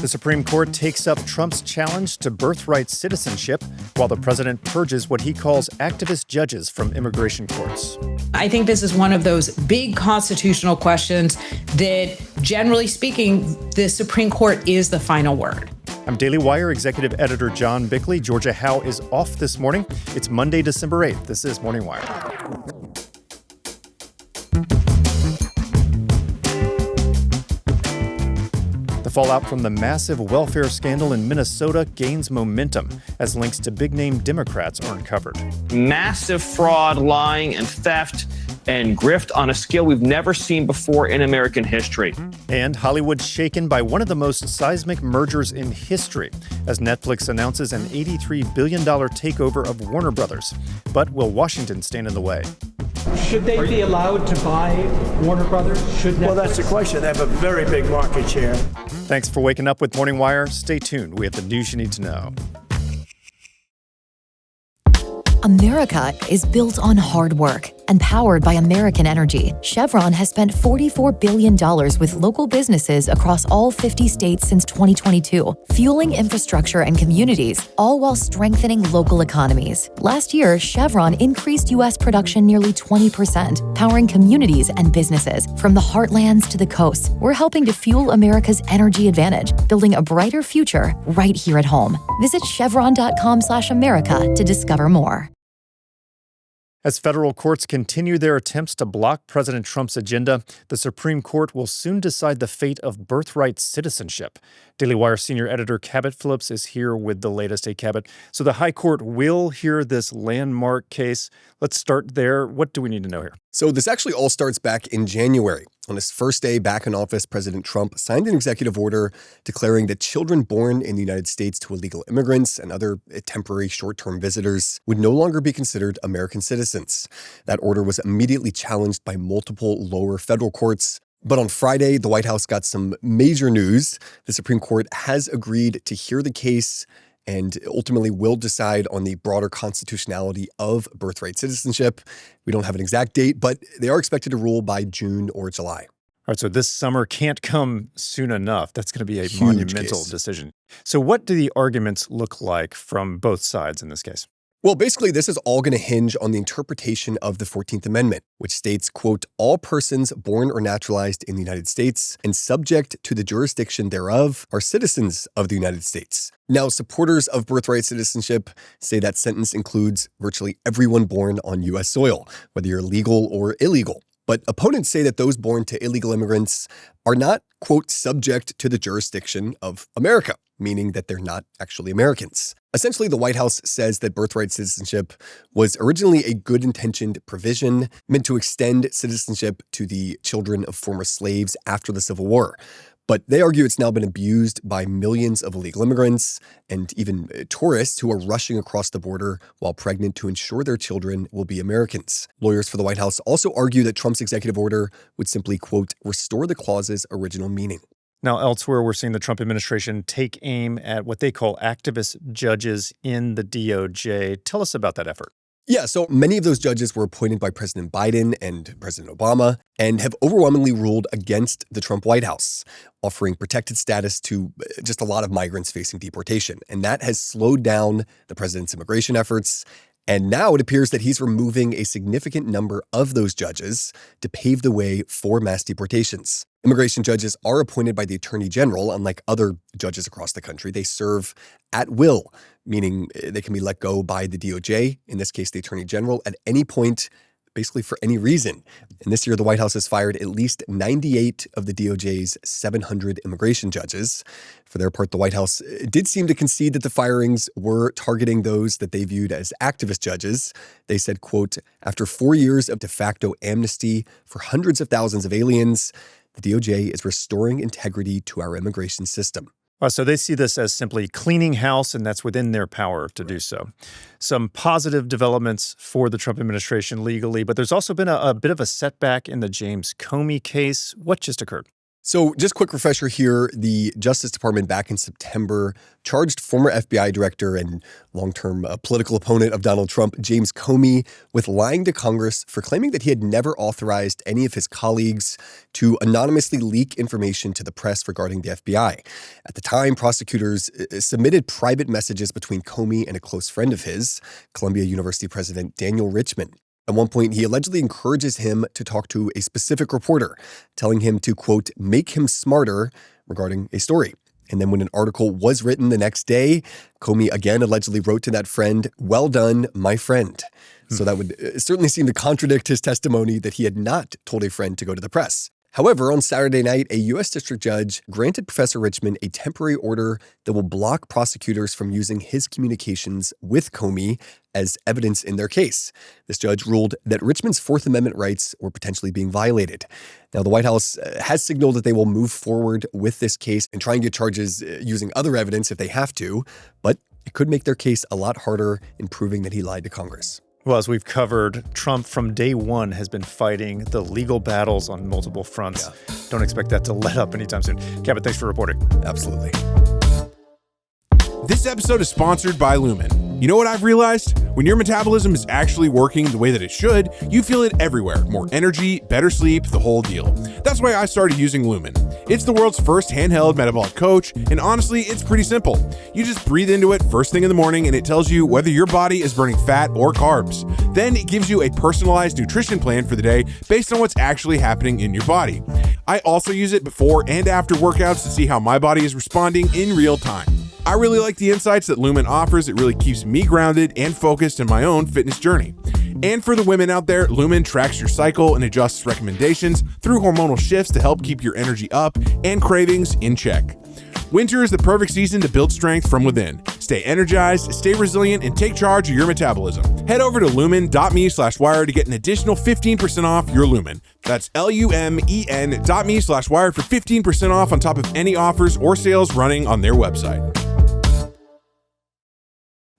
The Supreme Court takes up Trump's challenge to birthright citizenship, while the president purges what he calls activist judges from immigration courts. I think this is one of those big constitutional questions that, generally speaking, the Supreme Court is the final word. I'm Daily Wire Executive Editor John Bickley. Georgia Howe is off this morning. It's Monday, December 8th. This is Morning Wire. The fallout from the massive welfare scandal in Minnesota gains momentum as links to big-name Democrats are uncovered. Massive fraud, lying, and theft and grift on a scale we've never seen before in American history. And Hollywood's shaken by one of the most seismic mergers in history as Netflix announces an $83 billion takeover of Warner Brothers. But will Washington stand in the way? Should they be allowed to buy Warner Brothers? Well, that's the question. They have a very big market share. Thanks for waking up with Morning Wire. Stay tuned. We have the news you need to know. America is built on hard work and powered by American energy. Chevron has spent $44 billion with local businesses across all 50 states since 2022, fueling infrastructure and communities, all while strengthening local economies. Last year, Chevron increased U.S. production nearly 20%, powering communities and businesses from the heartlands to the coasts. We're helping to fuel America's energy advantage, building a brighter future right here at home. Visit chevron.com/America to discover more. As federal courts continue their attempts to block President Trump's agenda, the Supreme Court will soon decide the fate of birthright citizenship. Daily Wire senior editor Cabot Phillips is here with the latest. Hey, Cabot. So the High Court will hear this landmark case. Let's start there. What do we need to know here? So this actually all starts back in January. On his first day back in office, President Trump signed an executive order declaring that children born in the United States to illegal immigrants and other temporary short-term visitors would no longer be considered American citizens. That order was immediately challenged by multiple lower federal courts. But on Friday, the White House got some major news. The Supreme Court has agreed to hear the case and ultimately will decide on the broader constitutionality of birthright citizenship. We don't have an exact date, but they are expected to rule by June or July. All right, so this summer can't come soon enough. That's going to be a Huge monumental case. Decision. So what do the arguments look like from both sides in this case? Well, basically, this is all going to hinge on the interpretation of the 14th Amendment, which states, quote, all persons born or naturalized in the United States and subject to the jurisdiction thereof are citizens of the United States. Now, supporters of birthright citizenship say that sentence includes virtually everyone born on U.S. soil, whether you're legal or illegal. But opponents say that those born to illegal immigrants are not, quote, subject to the jurisdiction of America, meaning that they're not actually Americans. Essentially, the White House says that birthright citizenship was originally a good-intentioned provision meant to extend citizenship to the children of former slaves after the Civil War. But they argue it's now been abused by millions of illegal immigrants and even tourists who are rushing across the border while pregnant to ensure their children will be Americans. Lawyers for the White House also argue that Trump's executive order would simply, quote, restore the clause's original meaning. Now, elsewhere, we're seeing the Trump administration take aim at what they call activist judges in the DOJ. Tell us about that effort. Yeah, so many of those judges were appointed by President Biden and President Obama and have overwhelmingly ruled against the Trump White House, offering protected status to just a lot of migrants facing deportation. And that has slowed down the president's immigration efforts. And now it appears that he's removing a significant number of those judges to pave the way for mass deportations. Immigration judges are appointed by the Attorney General, unlike other judges across the country. They serve at will, meaning they can be let go by the DOJ, in this case, the Attorney General, at any point, basically for any reason. And this year, the White House has fired at least 98 of the DOJ's 700 immigration judges. For their part, the White House did seem to concede that the firings were targeting those that they viewed as activist judges. They said, quote, after 4 years of de facto amnesty for hundreds of thousands of aliens, the DOJ is restoring integrity to our immigration system. So they see this as simply cleaning house, and that's within their power to do so. Some positive developments for the Trump administration legally, but there's also been a bit of a setback in the James Comey case. What just occurred? So just quick refresher here, the Justice Department back in September charged former FBI director and long-term political opponent of Donald Trump, James Comey, with lying to Congress for claiming that he had never authorized any of his colleagues to anonymously leak information to the press regarding the FBI. At the time, prosecutors submitted private messages between Comey and a close friend of his, Columbia University President Daniel Richman. At one point, he allegedly encourages him to talk to a specific reporter, telling him to, quote, make him smarter regarding a story. And then when an article was written the next day, Comey again allegedly wrote to that friend, well done, my friend. So that would certainly seem to contradict his testimony that he had not told a friend to go to the press. However, on Saturday night, a U.S. district judge granted Professor Richman a temporary order that will block prosecutors from using his communications with Comey as evidence in their case. This judge ruled that Richman's Fourth Amendment rights were potentially being violated. Now, the White House has signaled that they will move forward with this case and try and get charges using other evidence if they have to, but it could make their case a lot harder in proving that he lied to Congress. Well, as we've covered, Trump from day one has been fighting the legal battles on multiple fronts. Yeah. Don't expect that to let up anytime soon. Cabot, thanks for reporting. Absolutely. This episode is sponsored by Lumen. You know what I've realized? When your metabolism is actually working the way that it should, you feel it everywhere. More energy, better sleep, the whole deal. That's why I started using Lumen. It's the world's first handheld metabolic coach, and honestly, it's pretty simple. You just breathe into it first thing in the morning, and it tells you whether your body is burning fat or carbs. Then it gives you a personalized nutrition plan for the day based on what's actually happening in your body. I also use it before and after workouts to see how my body is responding in real time. I really like the insights that Lumen offers. It really keeps me grounded and focused in my own fitness journey. And for the women out there, Lumen tracks your cycle and adjusts recommendations through hormonal shifts to help keep your energy up and cravings in check. Winter is the perfect season to build strength from within. Stay energized, stay resilient, and take charge of your metabolism. Head over to lumen.me/wire to get an additional 15% off your Lumen. That's lumen.me/wire for 15% off on top of any offers or sales running on their website.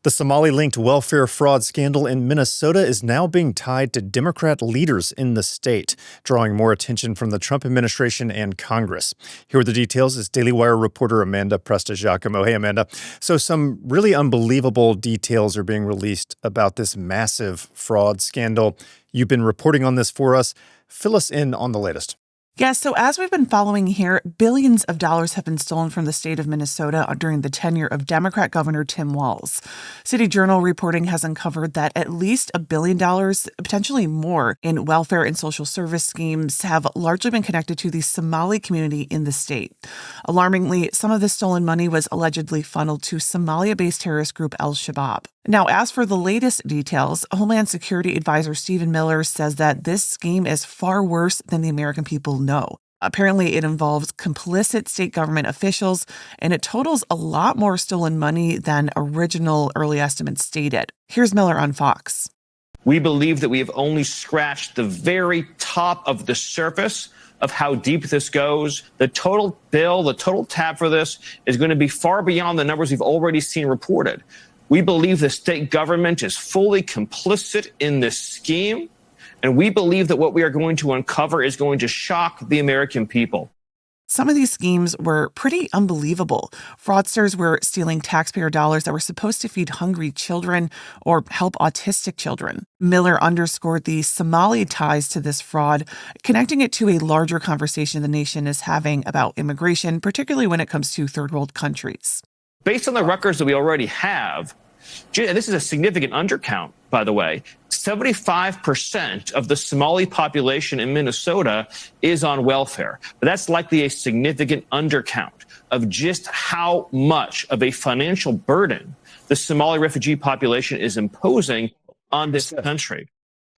The Somali-linked welfare fraud scandal in Minnesota is now being tied to Democrat leaders in the state, drawing more attention from the Trump administration and Congress. Here are the details is Daily Wire reporter Amanda Presta-Giacomo. Hey, Amanda. So some really unbelievable details are being released about this massive fraud scandal. You've been reporting on this for us. Fill us in on the latest. Yes, so as we've been following here, billions of dollars have been stolen from the state of Minnesota during the tenure of Democrat Governor Tim Walz. City Journal reporting has uncovered that at least $1 billion, potentially more, in welfare and social service schemes have largely been connected to the Somali community in the state. Alarmingly, some of the stolen money was allegedly funneled to Somalia-based terrorist group al-Shabaab. Now, as for the latest details, Homeland Security Advisor Stephen Miller says that this scheme is far worse than the American people know. Apparently, it involves complicit state government officials, and it totals a lot more stolen money than original early estimates stated. Here's Miller on Fox. We believe that we have only scratched the very top of the surface of how deep this goes. The total bill, the total tab for this is going to be far beyond the numbers we've already seen reported. We believe the state government is fully complicit in this scheme, and we believe that what we are going to uncover is going to shock the American people. Some of these schemes were pretty unbelievable. Fraudsters were stealing taxpayer dollars that were supposed to feed hungry children or help autistic children. Miller underscored the Somali ties to this fraud, connecting it to a larger conversation the nation is having about immigration, particularly when it comes to third world countries. Based on the records that we already have, and this is a significant undercount, by the way, 75% of the Somali population in Minnesota is on welfare. But that's likely a significant undercount of just how much of a financial burden the Somali refugee population is imposing on this country.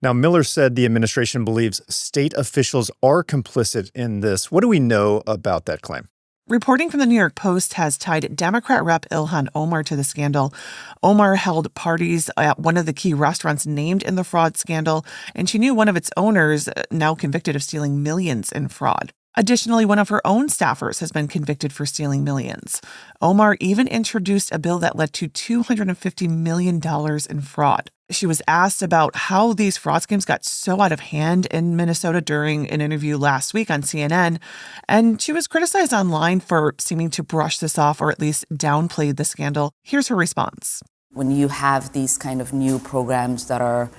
Now, Miller said the administration believes state officials are complicit in this. What do we know about that claim? Reporting from the New York Post has tied Democrat Rep. Ilhan Omar to the scandal. Omar held parties at one of the key restaurants named in the fraud scandal, and she knew one of its owners, now convicted of stealing millions in fraud. Additionally, one of her own staffers has been convicted for stealing millions. Omar even introduced a bill that led to $250 million in fraud. She was asked about how these fraud schemes got so out of hand in Minnesota during an interview last week on CNN, and she was criticized online for seeming to brush this off or at least downplay the scandal. Here's her response. When you have these kind of new programs that are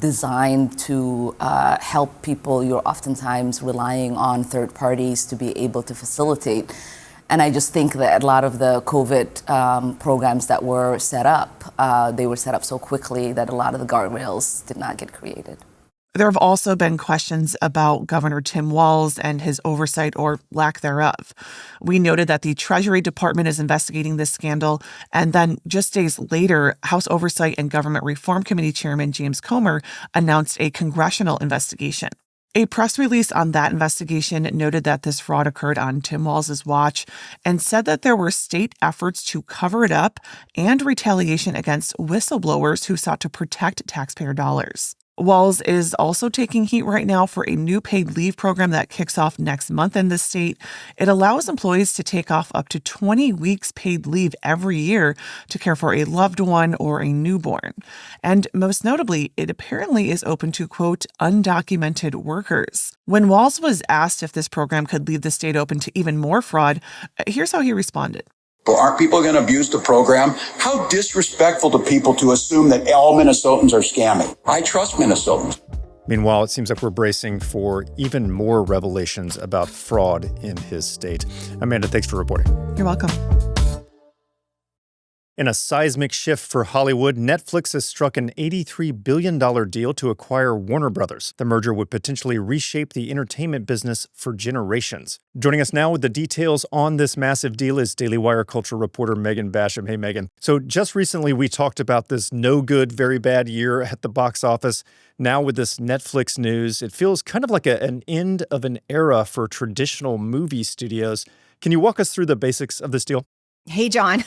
designed to help people, you're oftentimes relying on third parties to be able to facilitate. And I just think that a lot of the COVID programs that were set up, they were set up so quickly that a lot of the guardrails did not get created. There have also been questions about Governor Tim Walz and his oversight or lack thereof. We noted that the Treasury Department is investigating this scandal, and then just days later, House Oversight and Government Reform Committee Chairman James Comer announced a congressional investigation. A press release on that investigation noted that this fraud occurred on Tim Walz's watch and said that there were state efforts to cover it up and retaliation against whistleblowers who sought to protect taxpayer dollars. Walz is also taking heat right now for a new paid leave program that kicks off next month in the state. It allows employees to take off up to 20 weeks paid leave every year to care for a loved one or a newborn. And most notably, it apparently is open to, quote, undocumented workers. When Walz was asked if this program could leave the state open to even more fraud, here's how he responded. Well, aren't people going to abuse the program? How disrespectful to people to assume that all Minnesotans are scamming. I trust Minnesotans. Meanwhile, it seems like we're bracing for even more revelations about fraud in his state. Amanda, thanks for reporting. You're welcome. In a seismic shift for Hollywood, Netflix has struck an $83 billion deal to acquire Warner Brothers. The merger would potentially reshape the entertainment business for generations. Joining us now with the details on this massive deal is Daily Wire culture reporter Megan Basham. Hey, Megan. So just recently we talked about this no good, very bad year at the box office. Now with this Netflix news, it feels kind of like an end of an era for traditional movie studios. Can you walk us through the basics of this deal? Hey, John.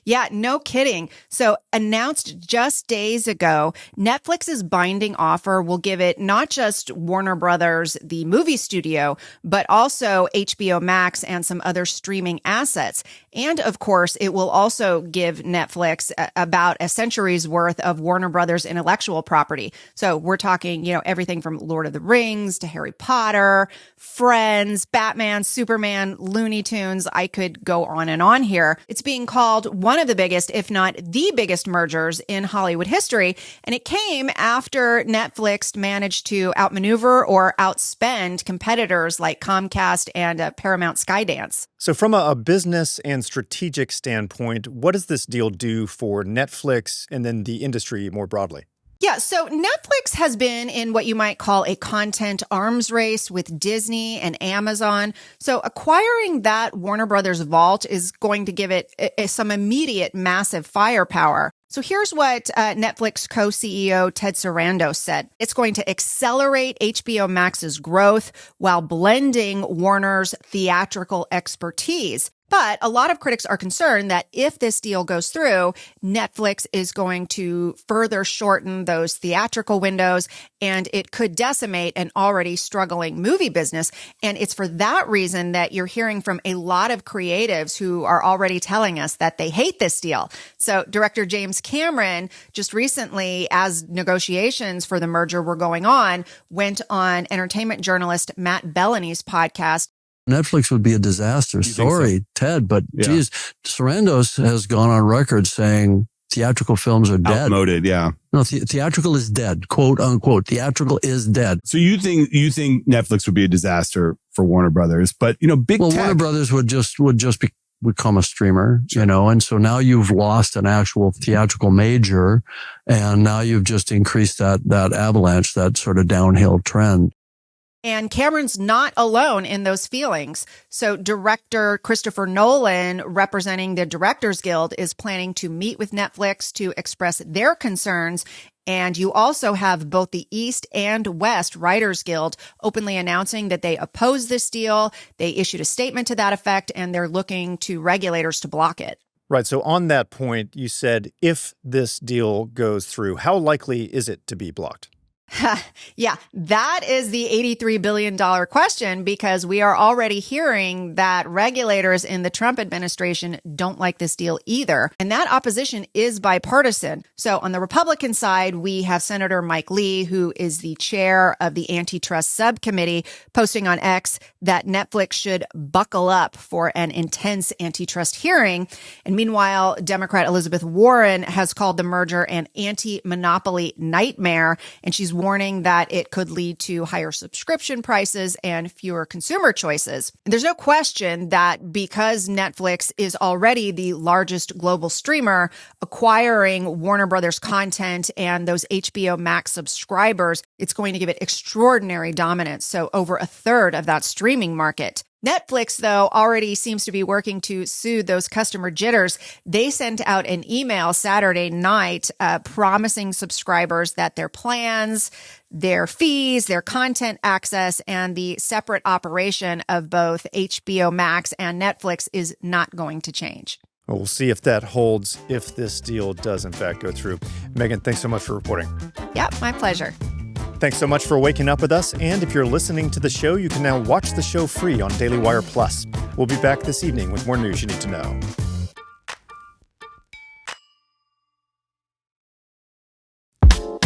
Yeah, no kidding. So announced just days ago, Netflix's binding offer will give it not just Warner Brothers, the movie studio, but also HBO Max and some other streaming assets. And of course, it will also give Netflix about a century's worth of Warner Brothers intellectual property. So we're talking, everything from Lord of the Rings to Harry Potter, Friends, Batman, Superman, Looney Tunes. I could go on and on here. It's being called one of the biggest, if not the biggest mergers in Hollywood history. And it came after Netflix managed to outmaneuver or outspend competitors like Comcast and Paramount Skydance. So from a business and strategic standpoint, what does this deal do for Netflix and then the industry more broadly? Yeah, so Netflix has been in what you might call a content arms race with Disney and Amazon. So acquiring that Warner Brothers vault is going to give it some immediate massive firepower. So here's what Netflix co-CEO Ted Sarandos said. It's going to accelerate HBO Max's growth while blending Warner's theatrical expertise. But a lot of critics are concerned that if this deal goes through, Netflix is going to further shorten those theatrical windows, and it could decimate an already struggling movie business. And it's for that reason that you're hearing from a lot of creatives who are already telling us that they hate this deal. So director James Cameron just recently, as negotiations for the merger were going on, went on entertainment journalist Matt Bellany's podcast. Netflix would be a disaster. Sorry, so? Ted, but geez, Sarandos has gone on record saying theatrical films are dead. Outmoded, yeah. No, theatrical is dead, quote unquote. Theatrical is dead. So you think Netflix would be a disaster for Warner Brothers, but big tech. Warner Brothers would just become a streamer, and so now you've lost an actual theatrical major, and now you've just increased that avalanche, that sort of downhill trend. And Cameron's not alone in those feelings. So director Christopher Nolan, representing the Directors Guild, is planning to meet with Netflix to express their concerns. And you also have both the East and West Writers Guild openly announcing that they oppose this deal. They issued a statement to that effect, and they're looking to regulators to block it. Right. So on that point, you said if this deal goes through, how likely is it to be blocked? Yeah, that is the $83 billion question, because we are already hearing that regulators in the Trump administration don't like this deal either. And that opposition is bipartisan. So on the Republican side, we have Senator Mike Lee, who is the chair of the antitrust subcommittee, posting on X that Netflix should buckle up for an intense antitrust hearing. And meanwhile, Democrat Elizabeth Warren has called the merger an anti-monopoly nightmare, and she's warning that it could lead to higher subscription prices and fewer consumer choices. And there's no question that because Netflix is already the largest global streamer, acquiring Warner Brothers content and those HBO Max subscribers, it's going to give it extraordinary dominance. So over a third of that streaming market. Netflix, though, already seems to be working to soothe those customer jitters. They sent out an email Saturday night promising subscribers that their plans, their fees, their content access, and the separate operation of both HBO Max and Netflix is not going to change. Well, we'll see if that holds, if this deal does in fact go through. Megan, thanks so much for reporting. Yep, my pleasure. Thanks so much for waking up with us. And if you're listening to the show, you can now watch the show free on Daily Wire Plus. We'll be back this evening with more news you need to know.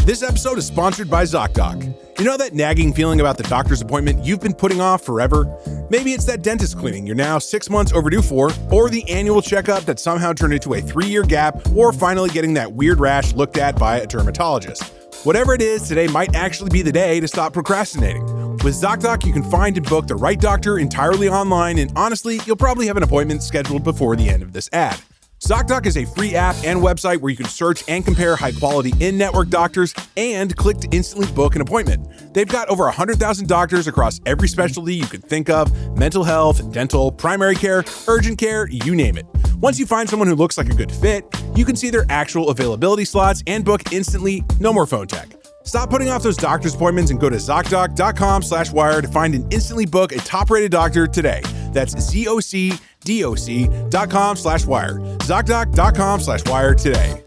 This episode is sponsored by ZocDoc. You know that nagging feeling about the doctor's appointment you've been putting off forever? Maybe it's that dentist cleaning you're now 6 months overdue for, or the annual checkup that somehow turned into a 3-year gap, or finally getting that weird rash looked at by a dermatologist. Whatever it is, today might actually be the day to stop procrastinating. With ZocDoc, you can find and book the right doctor entirely online, and honestly, you'll probably have an appointment scheduled before the end of this ad. ZocDoc is a free app and website where you can search and compare high-quality in-network doctors and click to instantly book an appointment. They've got over 100,000 doctors across every specialty you could think of: mental health, dental, primary care, urgent care, you name it. Once you find someone who looks like a good fit, you can see their actual availability slots and book instantly, no more phone tag. Stop putting off those doctor's appointments and go to ZocDoc.com/wire to find and instantly book a top-rated doctor today. That's ZocDoc.com/wire. ZocDoc.com/wire today.